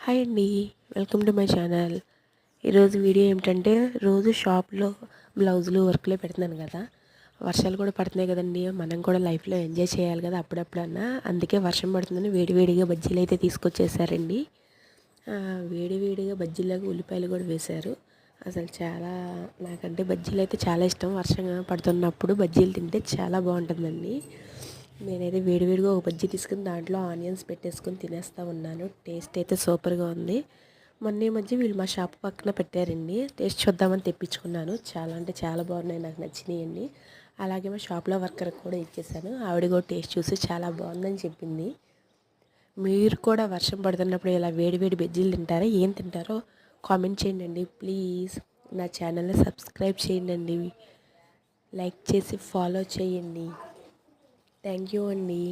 Hi అండి. Welcome to my channel. ఈరోజు video ఏమిటంటే రోజు షాప్లో బ్లౌజులు వర్క్లో పెడుతున్నాను కదా. వర్షాలు కూడా పడుతున్నాయి కదండి. మనం కూడా లైఫ్లో ఎంజాయ్ చేయాలి కదా అప్పుడప్పుడన్నా. అందుకే వర్షం పడుతుందని వేడివేడిగా బజ్జీలు అయితే తీసుకొచ్చేసారండి. వేడివేడిగా బజ్జీలకు ఉల్లిపాయలు కూడా వేశారు. అసలు చాలా నాకంటే బజ్జీలు అయితే చాలా ఇష్టం. వర్షం పడుతున్నప్పుడు బజ్జీలు తింటే చాలా బాగుంటుందండి. నేనైతే వేడివేడిగా ఒక బజ్జీ తీసుకుని దాంట్లో ఆనియన్స్ పెట్టేసుకొని తినేస్తూ ఉన్నాను. టేస్ట్ అయితే సూపర్గా ఉంది. మొన్న ఈ మధ్య వీళ్ళు మా షాప్ పక్కన పెట్టారండి. టేస్ట్ చూద్దామని తెప్పించుకున్నాను. చాలా అంటే చాలా బాగున్నాయి, నాకు నచ్చినాయండి. అలాగే మా షాప్లో వర్కర్కి కూడా ఇచ్చేసాను. ఆవిడ కూడా టేస్ట్ చూసి చాలా బాగుందని చెప్పింది. మీరు కూడా వర్షం పడుతున్నప్పుడు ఇలా వేడివేడి బజ్జీలు తింటారా? ఏం తింటారో కామెంట్ చేయండి ప్లీజ్. నా ఛానల్ని సబ్స్క్రైబ్ చేయండి, లైక్ చేసి ఫాలో చేయండి. థ్యాంక్ యూ అండి.